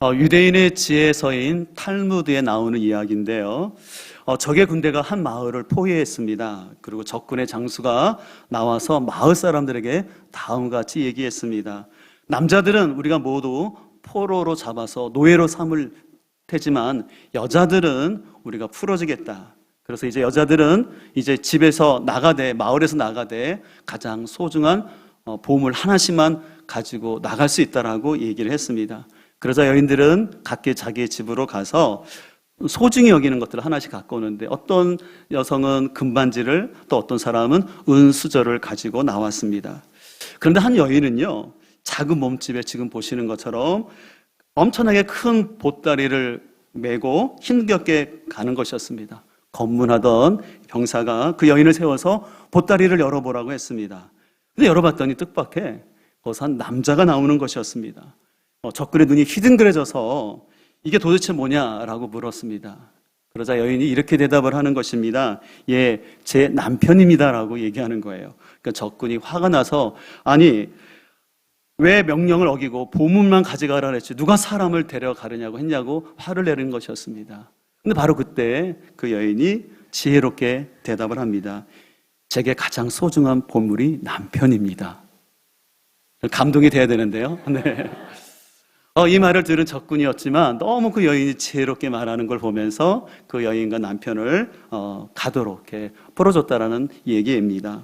유대인의 지혜서인 탈무드에 나오는 이야기인데요. 적의 군대가 한 마을을 포위했습니다. 그리고 적군의 장수가 나와서 마을 사람들에게 다음과 같이 얘기했습니다. 남자들은 우리가 모두 포로로 잡아서 노예로 삼을 테지만 여자들은 우리가 풀어주겠다. 그래서 이제 여자들은 이제 집에서 나가되, 마을에서 나가되 가장 소중한 보물 하나씩만 가지고 나갈 수 있다라고 얘기를 했습니다. 그러자 여인들은 각기 자기의 집으로 가서 소중히 여기는 것들을 하나씩 갖고 오는데, 어떤 여성은 금반지를, 또 어떤 사람은 은수저를 가지고 나왔습니다. 그런데 한 여인은요, 작은 몸집에 지금 보시는 것처럼 엄청나게 큰 보따리를 메고 힘겹게 가는 것이었습니다. 검문하던 병사가 그 여인을 세워서 보따리를 열어보라고 했습니다. 근데 열어봤더니 뜻밖의 거기서 한 남자가 나오는 것이었습니다. 적군의 눈이 휘둥그레져서 이게 도대체 뭐냐라고 물었습니다. 그러자 여인이 이렇게 대답을 하는 것입니다. 예, 제 남편입니다라고 얘기하는 거예요. 그러니까 적군이 화가 나서, 아니 왜 명령을 어기고 보물만 가져가라 그랬지 누가 사람을 데려가느냐고 했냐고 화를 내는 것이었습니다. 근데 바로 그때 그 여인이 지혜롭게 대답을 합니다. 제게 가장 소중한 보물이 남편입니다. 감동이 돼야 되는데요. 네. 이 말을 들은 적군이었지만 너무 그 여인이 지혜롭게 말하는 걸 보면서 그 여인과 남편을 가도록 이렇게 풀어줬다라는 얘기입니다.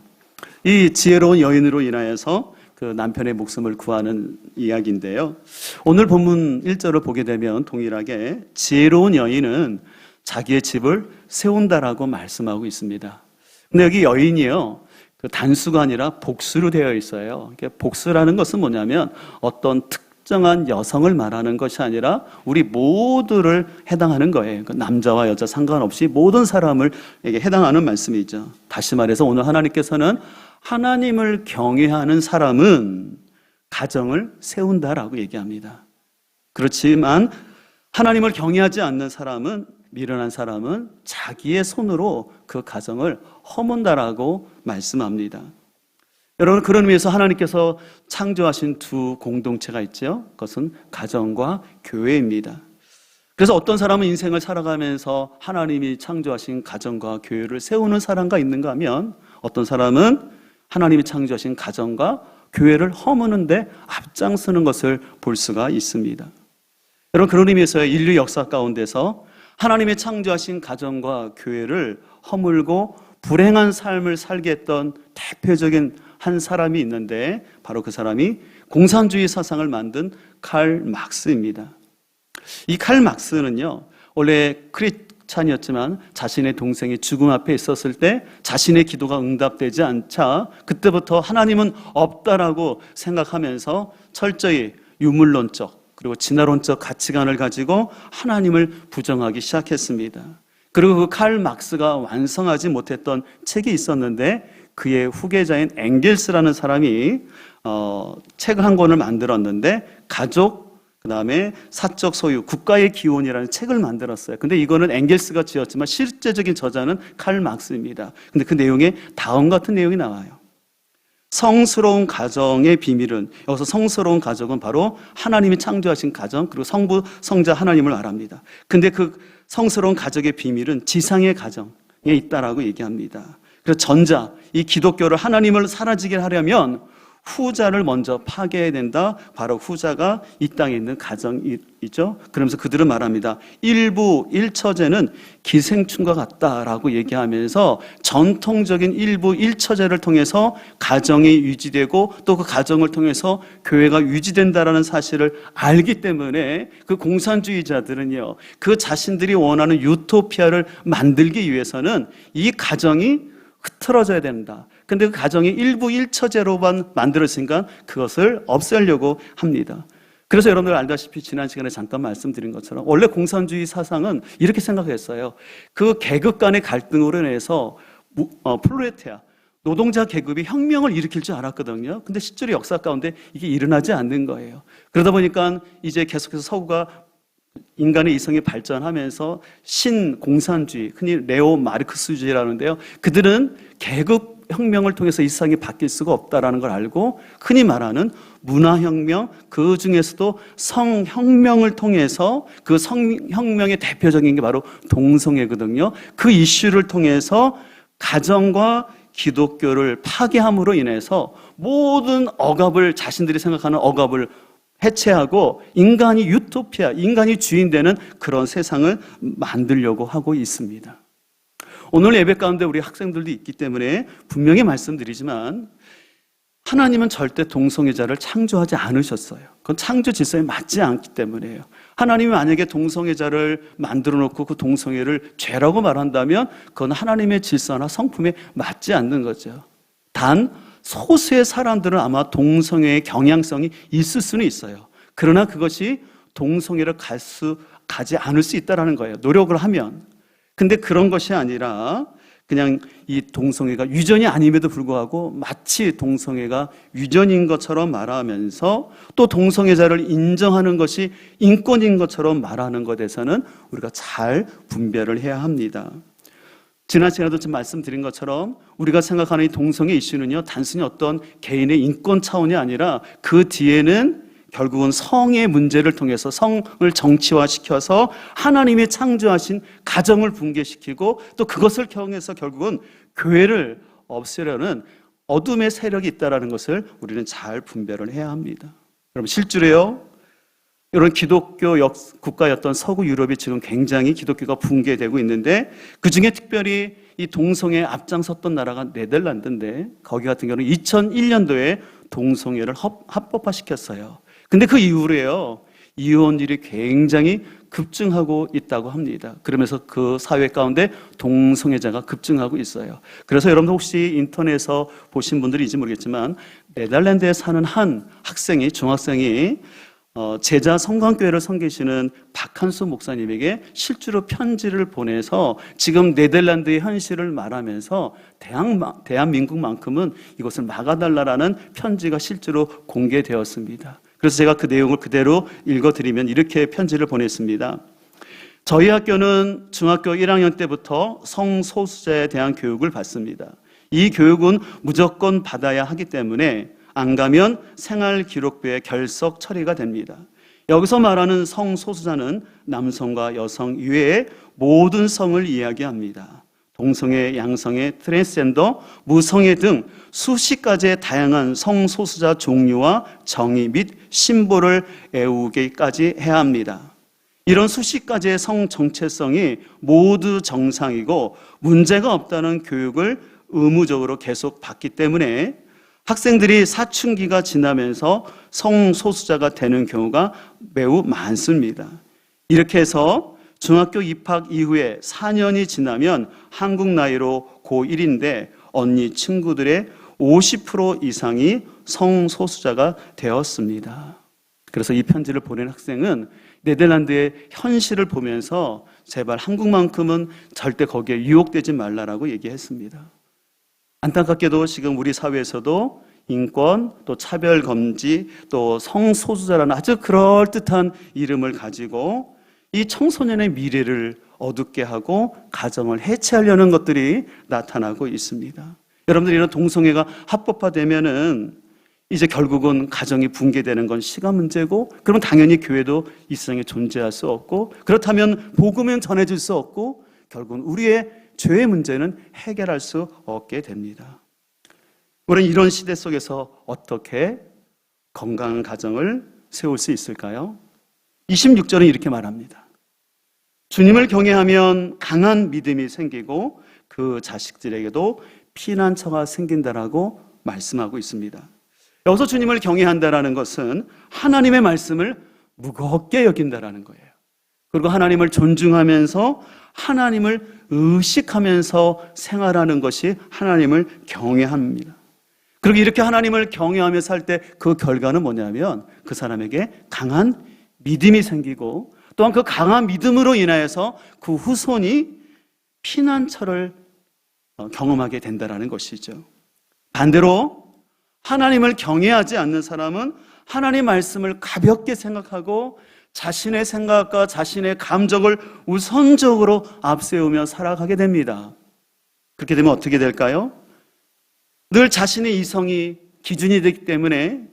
이 지혜로운 여인으로 인하여서 그 남편의 목숨을 구하는 이야기인데요. 오늘 본문 1절을 보게 되면 동일하게 지혜로운 여인은 자기의 집을 세운다라고 말씀하고 있습니다. 근데 여기 여인이요, 그 단수가 아니라 복수로 되어 있어요. 복수라는 것은 뭐냐면 어떤 특정한 여성을 말하는 것이 아니라 우리 모두를 해당하는 거예요. 남자와 여자 상관없이 모든 사람을 해당하는 말씀이죠. 다시 말해서 오늘 하나님께서는 하나님을 경외하는 사람은 가정을 세운다라고 얘기합니다. 그렇지만 하나님을 경외하지 않는 사람은, 미련한 사람은 자기의 손으로 그 가정을 허문다라고 말씀합니다. 여러분, 그런 의미에서 하나님께서 창조하신 두 공동체가 있죠. 그것은 가정과 교회입니다. 그래서 어떤 사람은 인생을 살아가면서 하나님이 창조하신 가정과 교회를 세우는 사람과 있는가 하면, 어떤 사람은 하나님이 창조하신 가정과 교회를 허무는데 앞장서는 것을 볼 수가 있습니다. 여러분, 그런 의미에서 인류 역사 가운데서 하나님이 창조하신 가정과 교회를 허물고 불행한 삶을 살게 했던 대표적인 한 사람이 있는데, 바로 그 사람이 공산주의 사상을 만든 칼 막스입니다. 이 칼 막스는요, 원래 크리스찬이었지만 자신의 동생이 죽음 앞에 있었을 때 자신의 기도가 응답되지 않자 그때부터 하나님은 없다라고 생각하면서 철저히 유물론적 그리고 진화론적 가치관을 가지고 하나님을 부정하기 시작했습니다. 그리고 그 칼 막스가 완성하지 못했던 책이 있었는데, 그의 후계자인 엥겔스라는 사람이 책 한 권을 만들었는데, 가족, 그 다음에 사적 소유, 국가의 기원이라는 책을 만들었어요. 근데 이거는 엥겔스가 지었지만 실제적인 저자는 칼 막스입니다. 근데 그 내용에 다음 같은 내용이 나와요. 성스러운 가정의 비밀은, 여기서 성스러운 가정은 바로 하나님이 창조하신 가정, 그리고 성부, 성자 하나님을 말합니다. 근데 그 성스러운 가정의 비밀은 지상의 가정에 있다라고 얘기합니다. 그래서 전자, 이 기독교를 하나님을 사라지게 하려면 후자를 먼저 파괴해야 된다. 바로 후자가 이 땅에 있는 가정이죠. 그러면서 그들은 말합니다. 일부 일처제는 기생충과 같다라고 얘기하면서 전통적인 일부 일처제를 통해서 가정이 유지되고 또 그 가정을 통해서 교회가 유지된다라는 사실을 알기 때문에 그 공산주의자들은요, 그 자신들이 원하는 유토피아를 만들기 위해서는 이 가정이 흐트러져야 된다. 근데 그 가정이 일부 일처제로만 만들었으니까 그것을 없애려고 합니다. 그래서 여러분들 알다시피 지난 시간에 잠깐 말씀드린 것처럼 원래 공산주의 사상은 이렇게 생각했어요. 그 계급 간의 갈등으로 인해서 플로레테아, 노동자 계급이 혁명을 일으킬 줄 알았거든요. 근데 실제로 역사 가운데 이게 일어나지 않는 거예요. 그러다 보니까 이제 계속해서 서구가 인간의 이성이 발전하면서 신공산주의, 흔히 네오 마르크스주의라는데요, 그들은 계급 혁명을 통해서 이 세상이 바뀔 수가 없다라는 걸 알고 흔히 말하는 문화혁명, 그 중에서도 성혁명을 통해서 그 성혁명의 대표적인 게 바로 동성애거든요. 그 이슈를 통해서 가정과 기독교를 파괴함으로 인해서 모든 억압을, 자신들이 생각하는 억압을 해체하고 인간이 유토피아, 인간이 주인 되는 그런 세상을 만들려고 하고 있습니다. 오늘 예배 가운데 우리 학생들도 있기 때문에 분명히 말씀드리지만 하나님은 절대 동성애자를 창조하지 않으셨어요. 그건 창조 질서에 맞지 않기 때문이에요. 하나님이 만약에 동성애자를 만들어 놓고 그 동성애를 죄라고 말한다면 그건 하나님의 질서나 성품에 맞지 않는 거죠. 단 소수의 사람들은 아마 동성애의 경향성이 있을 수는 있어요. 그러나 그것이 동성애를 가지 않을 수 있다는 거예요. 노력을 하면. 근데 그런 것이 아니라 그냥 이 동성애가 유전이 아님에도 불구하고 마치 동성애가 유전인 것처럼 말하면서 또 동성애자를 인정하는 것이 인권인 것처럼 말하는 것에 대해서는 우리가 잘 분별을 해야 합니다. 지난 시간에도 좀 말씀드린 것처럼 우리가 생각하는 이 동성애 이슈는요, 단순히 어떤 개인의 인권 차원이 아니라 그 뒤에는 결국은 성의 문제를 통해서 성을 정치화시켜서 하나님이 창조하신 가정을 붕괴시키고 또 그것을 통해서 결국은 교회를 없애려는 어둠의 세력이 있다는 것을 우리는 잘 분별을 해야 합니다. 여러분 실제로요, 이런 기독교 국가였던 서구 유럽이 지금 굉장히 기독교가 붕괴되고 있는데 그중에 특별히 이 동성애에 앞장섰던 나라가 네덜란드인데 거기 같은 경우는 2001년도에 동성애를 합법화시켰어요. 근데 그 이후로요, 이혼율이 굉장히 급증하고 있다고 합니다. 그러면서 그 사회 가운데 동성애자가 급증하고 있어요. 그래서 여러분들 혹시 인터넷에서 보신 분들인지 모르겠지만 네덜란드에 사는 한 학생이, 중학생이 제자 성광교회를 섬기시는 박한수 목사님에게 실제로 편지를 보내서 지금 네덜란드의 현실을 말하면서 대한민국만큼은 이것을 막아달라는 편지가 실제로 공개되었습니다. 그래서 제가 그 내용을 그대로 읽어드리면 이렇게 편지를 보냈습니다. 저희 학교는 중학교 1학년 때부터 성소수자에 대한 교육을 받습니다. 이 교육은 무조건 받아야 하기 때문에 안 가면 생활기록부에 결석 처리가 됩니다. 여기서 말하는 성소수자는 남성과 여성 이외의 모든 성을 이야기합니다. 동성애, 양성애, 트랜스젠더, 무성애 등 수십 가지의 다양한 성소수자 종류와 정의 및 심보를 애우기까지 해야 합니다. 이런 수십 가지의 성 정체성이 모두 정상이고 문제가 없다는 교육을 의무적으로 계속 받기 때문에 학생들이 사춘기가 지나면서 성소수자가 되는 경우가 매우 많습니다. 이렇게 해서 중학교 입학 이후에 4년이 지나면 한국 나이로 고1인데 언니 친구들의 50% 이상이 성소수자가 되었습니다. 그래서 이 편지를 보낸 학생은 네덜란드의 현실을 보면서 제발 한국만큼은 절대 거기에 유혹되지 말라라고 얘기했습니다. 안타깝게도 지금 우리 사회에서도 인권, 또 차별 금지, 또 성소수자라는 아주 그럴듯한 이름을 가지고 이 청소년의 미래를 어둡게 하고 가정을 해체하려는 것들이 나타나고 있습니다. 여러분들 이런 동성애가 합법화되면은 이제 결국은 가정이 붕괴되는 건 시간 문제고, 그러면 당연히 교회도 이 세상에 존재할 수 없고, 그렇다면 복음은 전해질 수 없고, 결국은 우리의 죄의 문제는 해결할 수 없게 됩니다. 우리는 이런 시대 속에서 어떻게 건강한 가정을 세울 수 있을까요? 26절은 이렇게 말합니다. 주님을 경외하면 강한 믿음이 생기고 그 자식들에게도 피난처가 생긴다라고 말씀하고 있습니다. 여기서 주님을 경외한다라는 것은 하나님의 말씀을 무겁게 여긴다라는 거예요. 그리고 하나님을 존중하면서 하나님을 의식하면서 생활하는 것이 하나님을 경외합니다. 그리고 이렇게 하나님을 경외하며 살 때 그 결과는 뭐냐면 그 사람에게 강한 믿음이 생기고 또한 그 강한 믿음으로 인하여서 그 후손이 피난처를 경험하게 된다는 것이죠. 반대로 하나님을 경외하지 않는 사람은 하나님의 말씀을 가볍게 생각하고 자신의 생각과 자신의 감정을 우선적으로 앞세우며 살아가게 됩니다. 그렇게 되면 어떻게 될까요? 늘 자신의 이성이 기준이 되기 때문에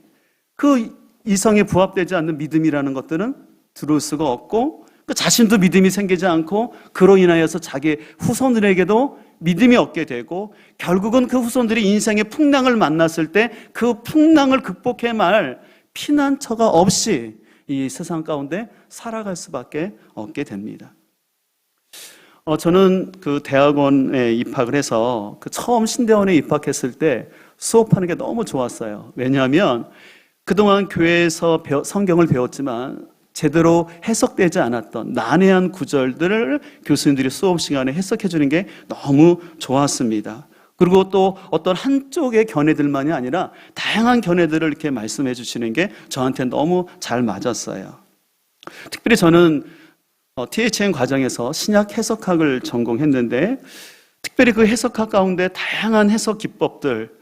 그 이성에 부합되지 않는 믿음이라는 것들은 들어올 수가 없고, 그 자신도 믿음이 생기지 않고 그로 인하여서 자기 후손들에게도 믿음이 없게 되고, 결국은 그 후손들이 인생의 풍랑을 만났을 때 그 풍랑을 극복해 말 피난처가 없이 이 세상 가운데 살아갈 수밖에 없게 됩니다. 저는 그 대학원에 입학을 해서 그 처음 신대원에 입학했을 때 수업하는 게 너무 좋았어요. 왜냐하면 그동안 교회에서 성경을 배웠지만 제대로 해석되지 않았던 난해한 구절들을 교수님들이 수업 시간에 해석해 주는 게 너무 좋았습니다. 그리고 또 어떤 한쪽의 견해들만이 아니라 다양한 견해들을 이렇게 말씀해 주시는 게 저한테 너무 잘 맞았어요. 특별히 저는 THM 과정에서 신약 해석학을 전공했는데, 특별히 그 해석학 가운데 다양한 해석 기법들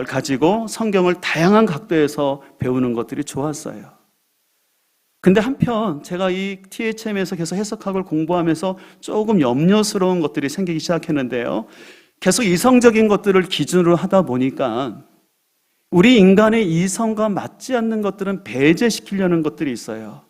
가지고 성경을 다양한 각도에서 배우는 것들이 좋았어요. 근데 한편 제가 이 THM에서 계속 해석학을 공부하면서 조금 염려스러운 것들이 생기기 시작했는데요. 계속 이성적인 것들을 기준으로 하다 보니까 우리 인간의 이성과 맞지 않는 것들은 배제시키려는 것들이 있어요.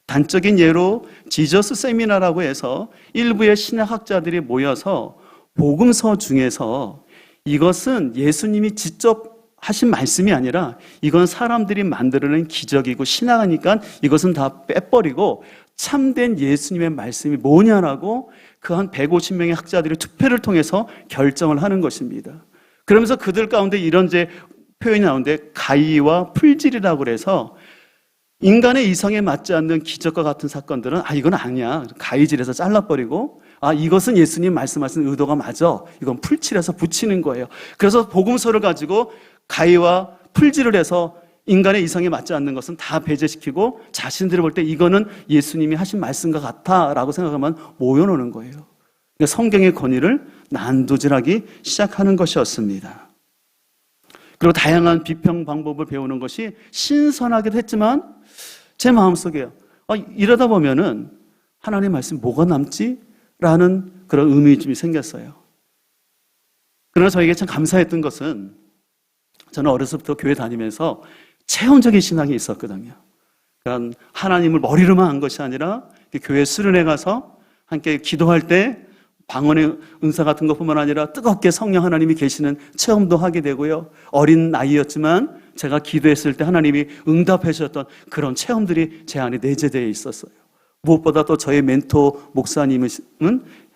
단적인 예로 지저스 세미나라고 해서 일부의 신학학자들이 모여서 복음서 중에서 이것은 예수님이 직접 하신 말씀이 아니라 이건 사람들이 만들어낸 기적이고 신학이니까 이것은 다 빼버리고 참된 예수님의 말씀이 뭐냐라고 그 한 150명의 학자들이 투표를 통해서 결정을 하는 것입니다. 그러면서 그들 가운데 이런 이제 표현이 나오는데, 가이와 풀질이라고 그래서 인간의 이성에 맞지 않는 기적과 같은 사건들은 이건 아니야, 가이질해서 잘라버리고, 이것은 예수님 말씀하신 의도가 맞아, 이건 풀칠해서 붙이는 거예요. 그래서 복음서를 가지고 가이와 풀질을 해서 인간의 이성에 맞지 않는 것은 다 배제시키고 자신들이 볼 때 이거는 예수님이 하신 말씀과 같다라고 생각하면 모여놓는 거예요. 그러니까 성경의 권위를 난도질하기 시작하는 것이었습니다. 그리고 다양한 비평 방법을 배우는 것이 신선하기도 했지만 제 마음속에 이러다 보면은 하나님의 말씀 뭐가 남지? 라는 그런 의문점이 생겼어요. 그러나 저에게 참 감사했던 것은, 저는 어려서부터 교회 다니면서 체험적인 신앙이 있었거든요. 그러니까 하나님을 머리로만 한 것이 아니라 교회 수련회 가서 함께 기도할 때 방언의 은사 같은 것뿐만 아니라 뜨겁게 성령 하나님이 계시는 체험도 하게 되고요. 어린 나이였지만 제가 기도했을 때 하나님이 응답해 주셨던 그런 체험들이 제 안에 내재되어 있었어요. 무엇보다 또 저의 멘토 목사님은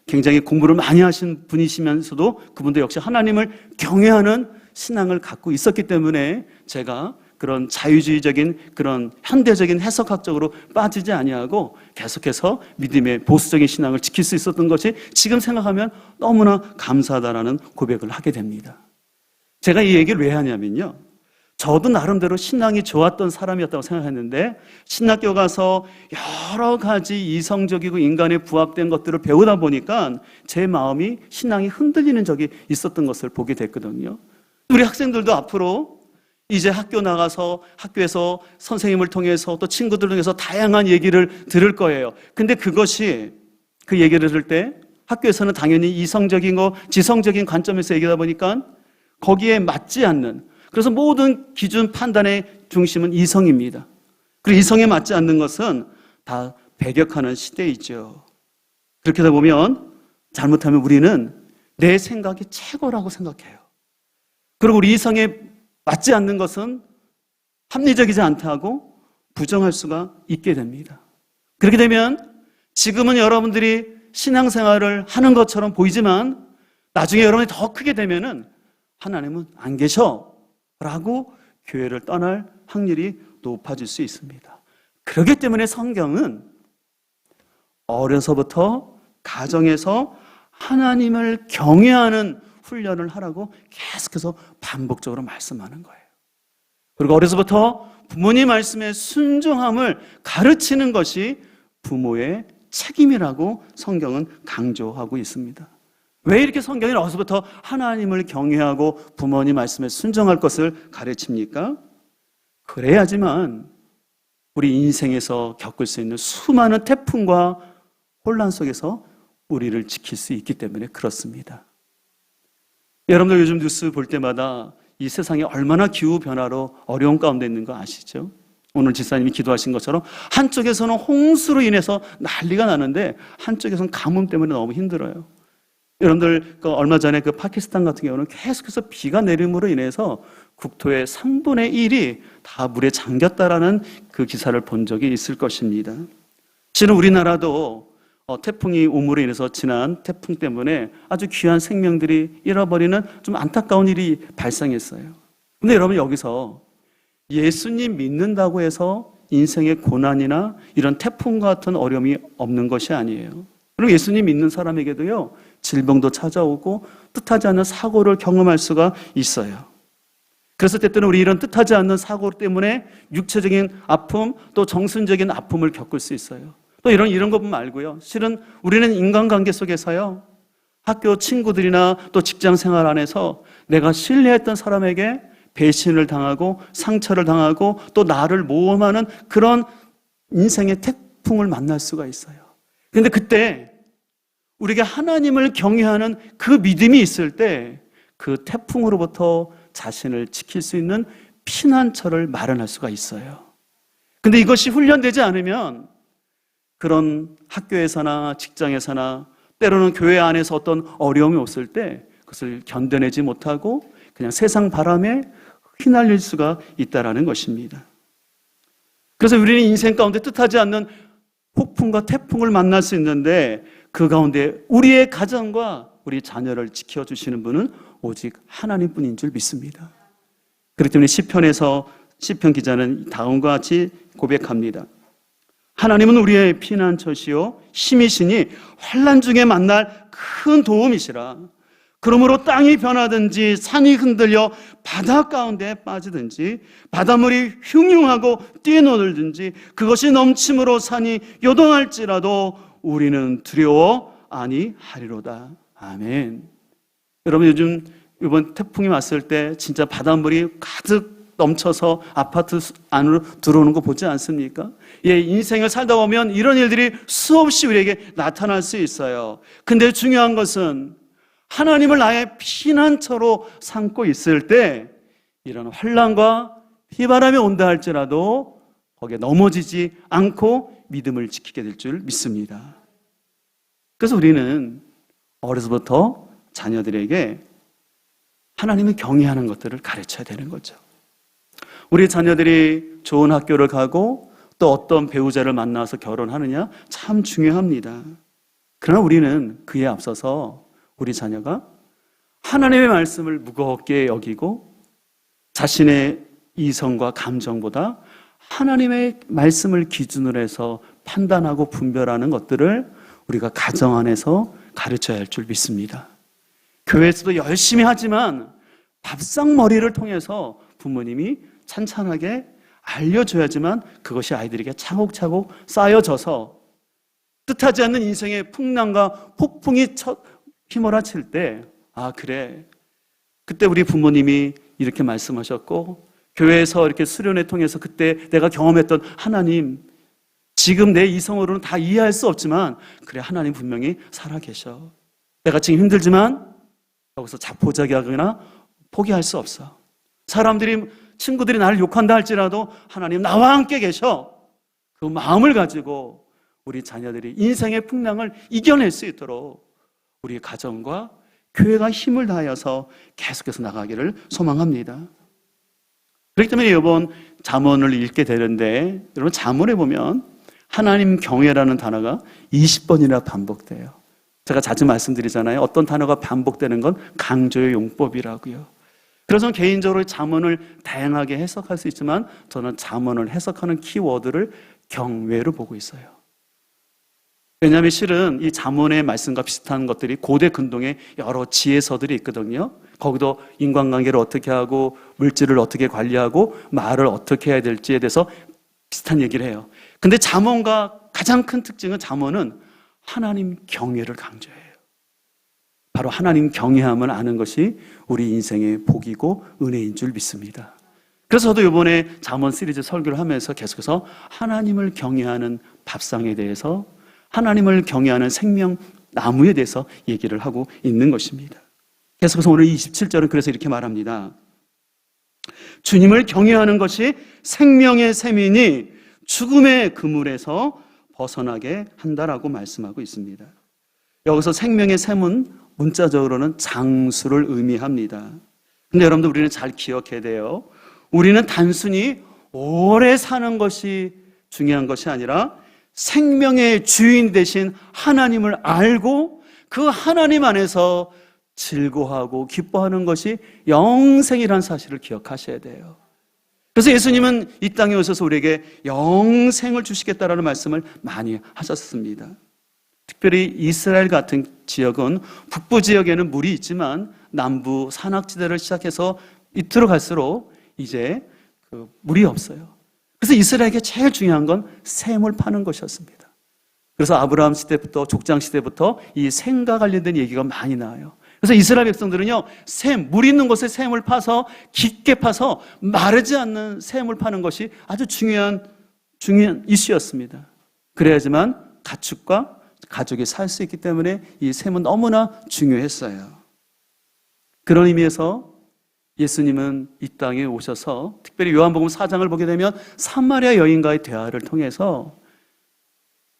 굉장히 공부를 많이 하신 분이시면서도 그분도 역시 하나님을 경외하는 신앙을 갖고 있었기 때문에 제가 그런 자유주의적인 그런 현대적인 해석학적으로 빠지지 아니하고 계속해서 믿음의 보수적인 신앙을 지킬 수 있었던 것이 지금 생각하면 너무나 감사하다라는 고백을 하게 됩니다. 제가 이 얘기를 왜 하냐면요, 저도 나름대로 신앙이 좋았던 사람이었다고 생각했는데 신학교 가서 여러 가지 이성적이고 인간에 부합된 것들을 배우다 보니까 제 마음이 신앙이 흔들리는 적이 있었던 것을 보게 됐거든요. 우리 학생들도 앞으로 이제 학교 나가서 학교에서 선생님을 통해서 또 친구들을 통해서 다양한 얘기를 들을 거예요. 근데 그것이 그 얘기를 들을 때 학교에서는 당연히 이성적인 거, 지성적인 관점에서 얘기하다 보니까 거기에 맞지 않는, 그래서 모든 기준 판단의 중심은 이성입니다. 그리고 이성에 맞지 않는 것은 다 배격하는 시대이죠. 그렇게 되다 보면 잘못하면 우리는 내 생각이 최고라고 생각해요. 그리고 우리 이성에 맞지 않는 것은 합리적이지 않다고 부정할 수가 있게 됩니다. 그렇게 되면 지금은 여러분들이 신앙생활을 하는 것처럼 보이지만 나중에 여러분이 더 크게 되면은 하나님은 안 계셔 라고 교회를 떠날 확률이 높아질 수 있습니다. 그렇기 때문에 성경은 어려서부터 가정에서 하나님을 경외하는 훈련을 하라고 계속해서 반복적으로 말씀하는 거예요. 그리고 어려서부터 부모님 말씀에 순종함을 가르치는 것이 부모의 책임이라고 성경은 강조하고 있습니다. 왜 이렇게 성경이 어려서부터 하나님을 경외하고 부모님 말씀에 순종할 것을 가르칩니까? 그래야지만 우리 인생에서 겪을 수 있는 수많은 태풍과 혼란 속에서 우리를 지킬 수 있기 때문에 그렇습니다. 여러분들 요즘 뉴스 볼 때마다 이 세상이 얼마나 기후변화로 어려운 가운데 있는 거 아시죠? 오늘 지사님이 기도하신 것처럼 한쪽에서는 홍수로 인해서 난리가 나는데 한쪽에서는 가뭄 때문에 너무 힘들어요. 여러분들 얼마 전에 파키스탄 같은 경우는 계속해서 비가 내림으로 인해서 국토의 3분의 1이 다 물에 잠겼다라는 그 기사를 본 적이 있을 것입니다. 실은 우리나라도 태풍이 우물로 인해서 지난 태풍 때문에 아주 귀한 생명들이 잃어버리는 좀 안타까운 일이 발생했어요. 근데 여러분 여기서 예수님 믿는다고 해서 인생의 고난이나 이런 태풍 같은 어려움이 없는 것이 아니에요. 그리고 예수님 믿는 사람에게도요, 질병도 찾아오고 뜻하지 않는 사고를 경험할 수가 있어요. 그래서 때때는 우리 이런 뜻하지 않는 사고 때문에 육체적인 아픔 또 정신적인 아픔을 겪을 수 있어요. 또 이런 것뿐 말고요. 실은 우리는 인간관계 속에서요, 학교 친구들이나 또 직장 생활 안에서 내가 신뢰했던 사람에게 배신을 당하고 상처를 당하고 또 나를 모험하는 그런 인생의 태풍을 만날 수가 있어요. 그런데 그때 우리에게 하나님을 경외하는 그 믿음이 있을 때 그 태풍으로부터 자신을 지킬 수 있는 피난처를 마련할 수가 있어요. 근데 이것이 훈련되지 않으면 그런 학교에서나 직장에서나 때로는 교회 안에서 어떤 어려움이 왔을 때 그것을 견뎌내지 못하고 그냥 세상 바람에 휘날릴 수가 있다는 것입니다. 그래서 우리는 인생 가운데 뜻하지 않는 폭풍과 태풍을 만날 수 있는데 그 가운데 우리의 가정과 우리 자녀를 지켜주시는 분은 오직 하나님뿐인 줄 믿습니다. 그렇기 때문에 시편에서 시편 기자는 다음과 같이 고백합니다. 하나님은 우리의 피난처시요 힘이시니 환난 중에 만날 큰 도움이시라. 그러므로 땅이 변하든지 산이 흔들려 바다 가운데 빠지든지 바닷물이 흉흉하고 뛰어놀든지 그것이 넘침으로 산이 요동할지라도 우리는 두려워 아니하리로다. 아멘. 여러분 요즘 이번 태풍이 왔을 때 진짜 바닷물이 가득 넘쳐서 아파트 안으로 들어오는 거 보지 않습니까? 예, 인생을 살다 보면 이런 일들이 수없이 우리에게 나타날 수 있어요. 근데 중요한 것은 하나님을 나의 피난처로 삼고 있을 때 이런 환난과 비바람이 온다 할지라도 거기에 넘어지지 않고 믿음을 지키게 될 줄 믿습니다. 그래서 우리는 어려서부터 자녀들에게 하나님을 경외하는 것들을 가르쳐야 되는 거죠. 우리 자녀들이 좋은 학교를 가고 또 어떤 배우자를 만나서 결혼하느냐 참 중요합니다. 그러나 우리는 그에 앞서서 우리 자녀가 하나님의 말씀을 무겁게 여기고 자신의 이성과 감정보다 하나님의 말씀을 기준으로 해서 판단하고 분별하는 것들을 우리가 가정 안에서 가르쳐야 할 줄 믿습니다. 교회에서도 열심히 하지만 밥상머리를 통해서 부모님이 찬찬하게 알려줘야지만 그것이 아이들에게 차곡차곡 쌓여져서 뜻하지 않는 인생의 풍랑과 폭풍이 휘몰아칠 때 그래 그때 우리 부모님이 이렇게 말씀하셨고 교회에서 이렇게 수련회 통해서 그때 내가 경험했던 하나님 지금 내 이성으로는 다 이해할 수 없지만 그래 하나님 분명히 살아계셔. 내가 지금 힘들지만 여기서 자포자기하거나 포기할 수 없어. 사람들이 친구들이 나를 욕한다 할지라도 하나님 나와 함께 계셔. 그 마음을 가지고 우리 자녀들이 인생의 풍랑을 이겨낼 수 있도록 우리 가정과 교회가 힘을 다하여서 계속해서 나가기를 소망합니다. 그렇기 때문에 이번 잠언을 읽게 되는데 여러분 잠언에 보면 하나님 경외라는 단어가 20번이나 반복돼요. 제가 자주 말씀드리잖아요. 어떤 단어가 반복되는 건 강조의 용법이라고요. 그래서 저는 개인적으로 잠언을 다양하게 해석할 수 있지만 저는 잠언을 해석하는 키워드를 경외로 보고 있어요. 왜냐하면 실은 이 잠언의 말씀과 비슷한 것들이 고대 근동에 여러 지혜서들이 있거든요. 거기도 인간관계를 어떻게 하고 물질을 어떻게 관리하고 말을 어떻게 해야 될지에 대해서 비슷한 얘기를 해요. 근데 잠언과 가장 큰 특징은 잠언은 하나님 경외를 강조해요. 바로 하나님 경외함을 아는 것이 우리 인생의 복이고 은혜인 줄 믿습니다. 그래서 저도 이번에 잠언 시리즈 설교를 하면서 계속해서 하나님을 경외하는 밥상에 대해서 하나님을 경외하는 생명나무에 대해서 얘기를 하고 있는 것입니다. 계속해서 오늘 27절은 그래서 이렇게 말합니다. 주님을 경외하는 것이 생명의 셈이니 죽음의 그물에서 벗어나게 한다라고 말씀하고 있습니다. 여기서 생명의 셈은 문자적으로는 장수를 의미합니다. 근데 여러분들 우리는 잘 기억해야 돼요. 우리는 단순히 오래 사는 것이 중요한 것이 아니라 생명의 주인 되신 하나님을 알고 그 하나님 안에서 즐거워하고 기뻐하는 것이 영생이라는 사실을 기억하셔야 돼요. 그래서 예수님은 이 땅에 오셔서 우리에게 영생을 주시겠다라는 말씀을 많이 하셨습니다. 특별히 이스라엘 같은 지역은 북부 지역에는 물이 있지만 남부 산악지대를 시작해서 이틀로 갈수록 이제 물이 없어요. 그래서 이스라엘에게 제일 중요한 건 샘을 파는 것이었습니다. 그래서 아브라함 시대부터 족장 시대부터 이 샘과 관련된 얘기가 많이 나와요. 그래서 이스라엘 백성들은요, 물 있는 곳에 샘을 파서 깊게 파서 마르지 않는 샘을 파는 것이 아주 중요한 이슈였습니다. 그래야지만 가축과 가족이 살 수 있기 때문에 이 샘은 너무나 중요했어요. 그런 의미에서 예수님은 이 땅에 오셔서 특별히 요한복음 4장을 보게 되면 사마리아 여인과의 대화를 통해서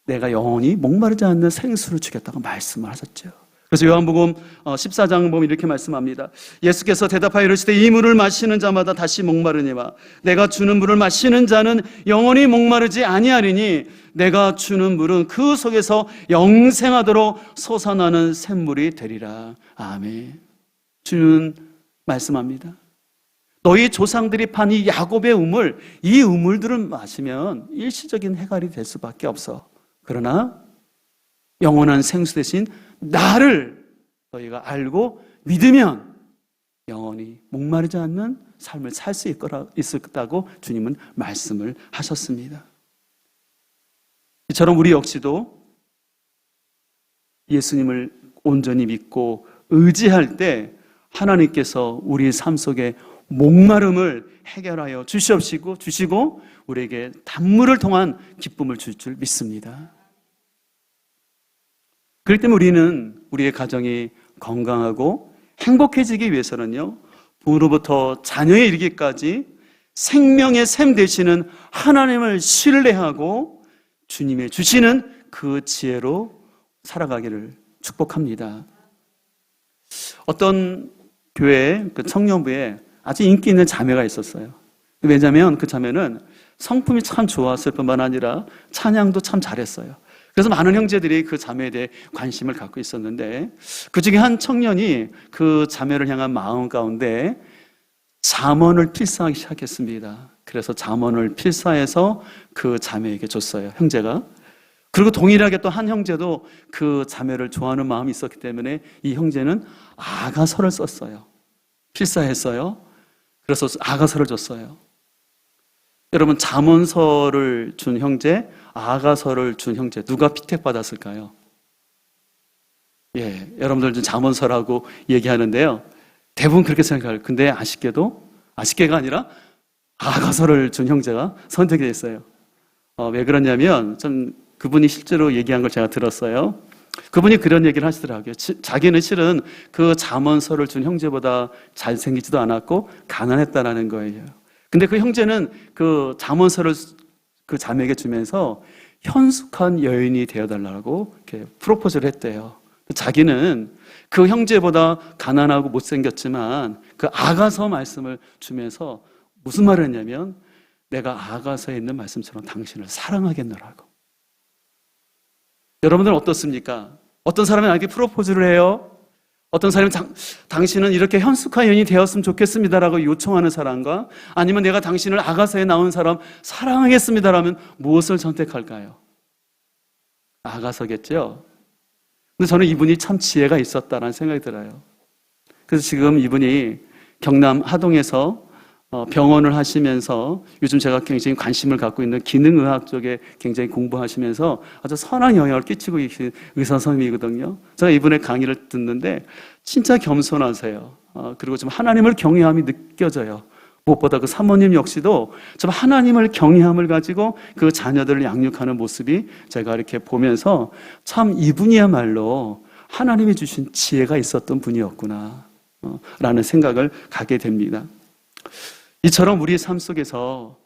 내가 영원히 목마르지 않는 생수를 주겠다고 말씀을 하셨죠. 그래서 요한복음 14장 보면 이렇게 말씀합니다. 예수께서 대답하여 이르시되 이 물을 마시는 자마다 다시 목마르니와 내가 주는 물을 마시는 자는 영원히 목마르지 아니하리니 내가 주는 물은 그 속에서 영생하도록 솟아나는 샘물이 되리라. 아멘. 주는 말씀합니다. 너희 조상들이 판 이 야곱의 우물, 이 우물들을 마시면 일시적인 해갈이 될 수밖에 없어. 그러나 영원한 생수 대신 나를 너희가 알고 믿으면 영원히 목마르지 않는 삶을 살 수 있다고 주님은 말씀을 하셨습니다. 이처럼 우리 역시도 예수님을 온전히 믿고 의지할 때 하나님께서 우리의 삶 속에 목마름을 해결하여 주시고 우리에게 단물을 통한 기쁨을 줄 줄 믿습니다. 그렇기 때문에 우리는 우리의 가정이 건강하고 행복해지기 위해서는요, 부모로부터 자녀에 이르기까지 생명의 샘 되시는 하나님을 신뢰하고 주님의 주시는 그 지혜로 살아가기를 축복합니다. 어떤 교회 그 청년부에 아주 인기 있는 자매가 있었어요. 왜냐하면 그 자매는 성품이 참 좋았을 뿐만 아니라 찬양도 참 잘했어요. 그래서 많은 형제들이 그 자매에 대해 관심을 갖고 있었는데 그 중에 한 청년이 그 자매를 향한 마음 가운데 잠언을 필사하기 시작했습니다. 그래서 잠언을 필사해서 그 자매에게 줬어요, 형제가. 그리고 동일하게 또 한 형제도 그 자매를 좋아하는 마음이 있었기 때문에 이 형제는 아가서를 썼어요. 필사했어요. 그래서 아가서를 줬어요. 여러분, 잠언서를 준 형제, 아가서를 준 형제, 누가 피택받았을까요? 예, 여러분들 좀 잠언서라고 얘기하는데요. 대부분 그렇게 생각해요. 근데 아쉽게가 아니라 아가서를 준 형제가 선택이 됐어요. 왜 그러냐면, 좀 그분이 실제로 얘기한 걸 제가 들었어요. 그분이 그런 얘기를 하시더라고요. 자기는 실은 그 잠언서를 준 형제보다 잘생기지도 않았고 가난했다라는 거예요. 근데 그 형제는 그 잠언서를 그 자매에게 주면서 현숙한 여인이 되어달라고 이렇게 프로포즈를 했대요. 자기는 그 형제보다 가난하고 못생겼지만 그 아가서 말씀을 주면서 무슨 말을 했냐면 내가 아가서에 있는 말씀처럼 당신을 사랑하겠노라고. 여러분들은 어떻습니까? 어떤 사람이 나에게 프로포즈를 해요? 어떤 사람이 당신은 이렇게 현숙한 여인이 되었으면 좋겠습니다라고 요청하는 사람과 아니면 내가 당신을 아가서에 나온 사람 사랑하겠습니다라면 무엇을 선택할까요? 아가서겠죠? 근데 저는 이분이 참 지혜가 있었다라는 생각이 들어요. 그래서 지금 이분이 경남 하동에서 병원을 하시면서 요즘 제가 굉장히 관심을 갖고 있는 기능의학 쪽에 굉장히 공부하시면서 아주 선한 영향을 끼치고 계신 의사 선생님이거든요. 제가 이분의 강의를 듣는데 진짜 겸손하세요. 그리고 좀 하나님을 경외함이 느껴져요. 무엇보다 그 사모님 역시도 좀 하나님을 경외함을 가지고 그 자녀들을 양육하는 모습이 제가 이렇게 보면서 참 이분이야말로 하나님이 주신 지혜가 있었던 분이었구나. 라는 생각을 갖게 됩니다. 이처럼 우리의 삶 속에서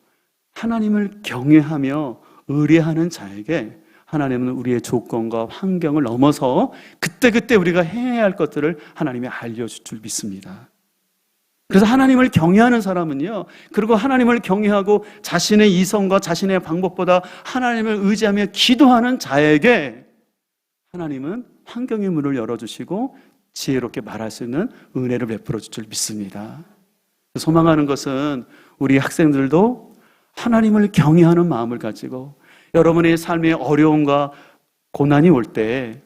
하나님을 경외하며 의뢰하는 자에게 하나님은 우리의 조건과 환경을 넘어서 그때그때 우리가 해야 할 것들을 하나님이 알려줄 줄 믿습니다. 그래서 하나님을 경외하는 사람은요, 그리고 하나님을 경외하고 자신의 이성과 자신의 방법보다 하나님을 의지하며 기도하는 자에게 하나님은 환경의 문을 열어주시고 지혜롭게 말할 수 있는 은혜를 베풀어 줄 줄 믿습니다. 소망하는 것은 우리 학생들도 하나님을 경외하는 마음을 가지고 여러분의 삶의 어려움과 고난이 올 때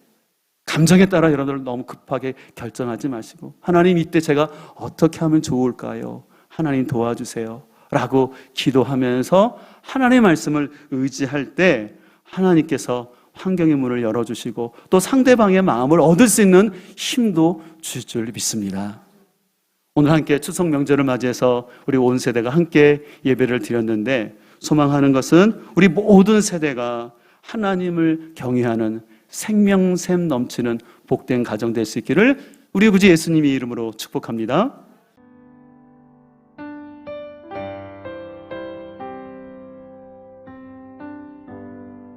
감정에 따라 여러분들 너무 급하게 결정하지 마시고 하나님 이때 제가 어떻게 하면 좋을까요? 하나님 도와주세요 라고 기도하면서 하나님의 말씀을 의지할 때 하나님께서 환경의 문을 열어주시고 또 상대방의 마음을 얻을 수 있는 힘도 주실 줄 믿습니다. 오늘 함께 추석 명절을 맞이해서 우리 온 세대가 함께 예배를 드렸는데 소망하는 것은 우리 모든 세대가 하나님을 경외하는 생명샘 넘치는 복된 가정 될 수 있기를 우리 구주 예수님의 이름으로 축복합니다.